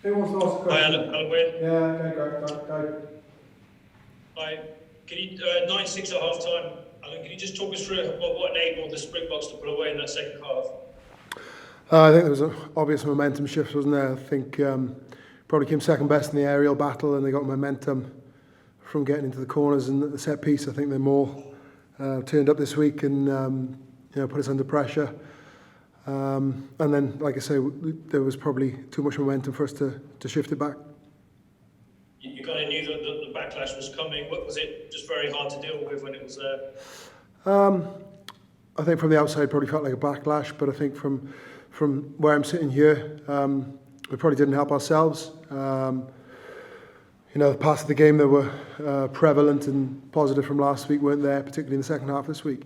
Who wants to ask a question? Hi, Alun. Yeah, go. Hi. Can you 9-6 at half time? Alun, can you just talk us through what enabled the Springboks to pull away in that second half? I think there was an obvious momentum shift, wasn't there? I think probably came second best in the aerial battle, and they got momentum from getting into the corners and the set piece. I think they more turned up this week and put us under pressure. And then, like I say, there was probably too much momentum for us to shift it back. You kind of knew that the backlash was coming. Was it just very hard to deal with when it was there? I think from the outside, it probably felt like a backlash, but I think from where I'm sitting here, we probably didn't help ourselves. The parts of the game that were prevalent and positive from last week weren't there, particularly in the second half this week.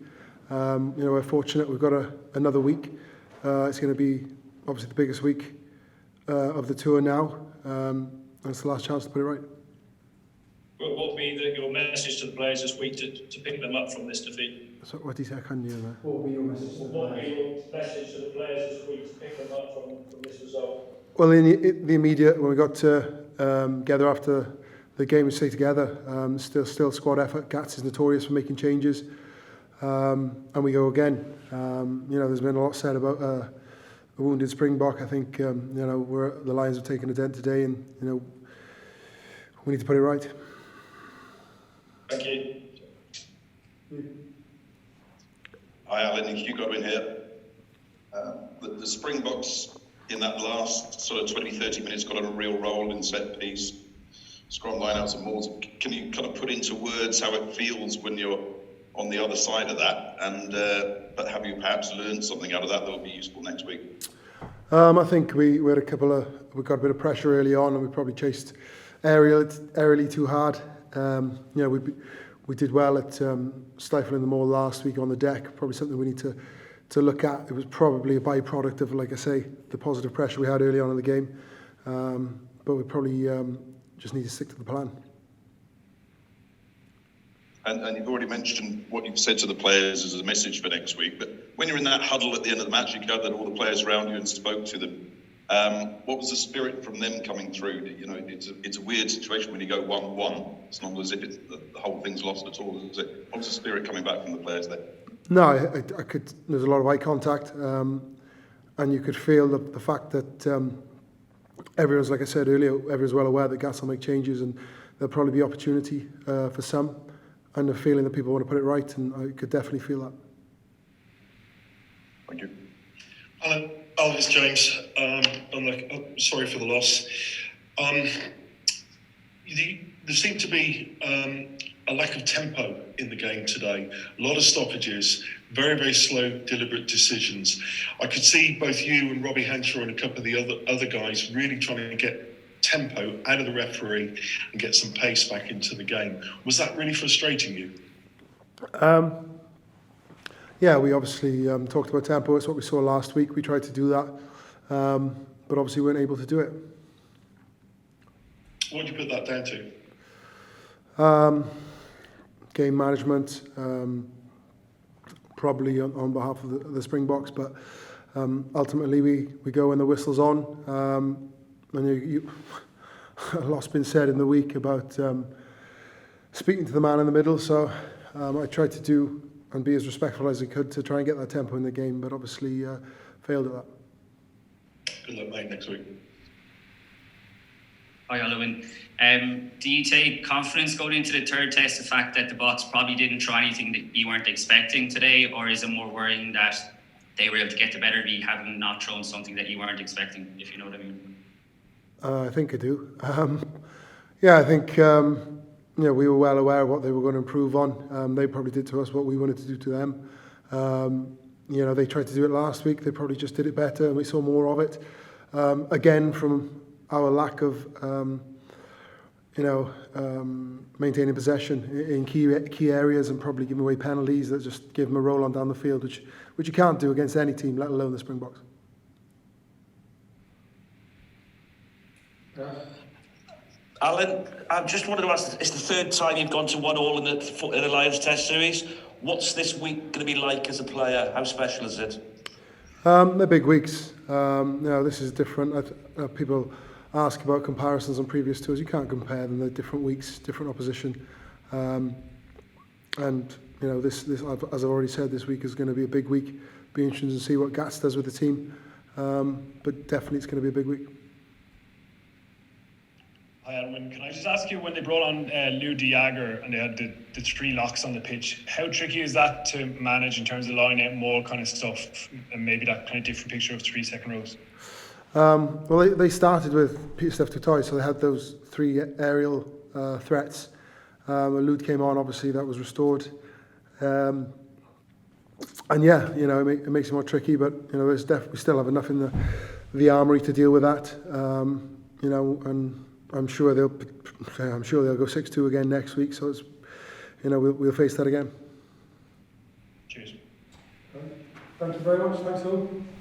We're fortunate we've got another week. It's going to be obviously the biggest week of the tour now, and it's the last chance to put it right. What would be your message to the players this week to pick them up from this defeat? So what do you say? I can't hear that. What would be your message to the players this week to pick them up from this result? Well, in the immediate, when we got together after the game, we stayed together. Still squad effort. Gats is notorious for making changes, and we go again. There's been a lot said about a wounded Springbok. I think the Lions have taken a dent today, and we need to put it right. Thank you. Hi, Alun. Hugo in here. The Springboks in that last sort of 20-30 minutes got on a real roll in set piece, scrum lineouts and mauls. Can you kind of put into words how it feels when you're on the other side of that? And but have you perhaps learned something out of that will be useful next week? I think we had we got a bit of pressure early on, and we probably chased aerially too hard. We did well at stifling them all last week on the deck. Probably something we need to look at. It was probably a byproduct of, like I say, the positive pressure we had early on in the game. But we probably just need to stick to the plan. And you've already mentioned what you've said to the players as a message for next week. But when you're in that huddle at the end of the match, you gathered all the players around you and spoke to them. What was the spirit from them coming through? It's a weird situation when you go 1-1. It's not as if the whole thing's lost at all, is it? What was the spirit coming back from the players there? No, I could. There's a lot of eye contact, and you could feel the fact that everyone's, like I said earlier, everyone's well aware that Gats will make changes, and there'll probably be opportunity for some, and the feeling that people want to put it right, and I could definitely feel that. Thank you. Alun, it's James. I'm sorry for the loss. There seemed to be a lack of tempo in the game today. A lot of stoppages, very, very slow, deliberate decisions. I could see both you and Robbie Henshaw and a couple of the other guys really trying to get tempo out of the referee and get some pace back into the game. Was that really frustrating you? Yeah, we obviously talked about tempo. It's what we saw last week. We tried to do that, but obviously weren't able to do it. What would you put that down to? Game management, probably on behalf of the Springboks, but ultimately we go when the whistle's on. And a lot's been said in the week about speaking to the man in the middle, so I tried to do and be as respectful as I could to try and get that tempo in the game, but obviously failed at that. Good luck, mate, next week. Hi, Alun. Do you take confidence going into the third test, the fact that the Boks probably didn't try anything that you weren't expecting today, or is it more worrying that they were able to get the better of you having not thrown something that you weren't expecting, if you know what I mean? I think I do. I think we were well aware of what they were going to improve on. They probably did to us what we wanted to do to them. They tried to do it last week. They probably just did it better, and we saw more of it. Again, from our lack of, maintaining possession in key areas, and probably giving away penalties that just give them a roll on down the field, which you can't do against any team, let alone the Springboks. Alun, I just wanted to ask, it's the third time you've gone to 1-1 in the Lions Test Series. What's this week going to be like as a player? How special is it? They're big weeks. This is different. People ask about comparisons on previous tours. You can't compare them. They're different weeks, different opposition. And you know, this as I've already said, this week is going to be a big week. Be interesting to see what Gats does with the team. But definitely, it's going to be a big week. Hi, Alun. Can I just ask you, when they brought on Lou de Jager and they had the three locks on the pitch, how tricky is that to manage in terms of line out more kind of stuff and maybe that kind of different picture of 3 second rows? Well, they started with Peter Steph Tutoy, so they had those 3 aerial threats. Lud came on, obviously that was restored. And yeah, you know, it makes it more tricky, but you know, we still have enough in the armoury to deal with that. You know, and I'm sure they'll go 6-2 again next week. So it's, you know, we'll face that again. Cheers. Thank you very much. Thanks, Alun.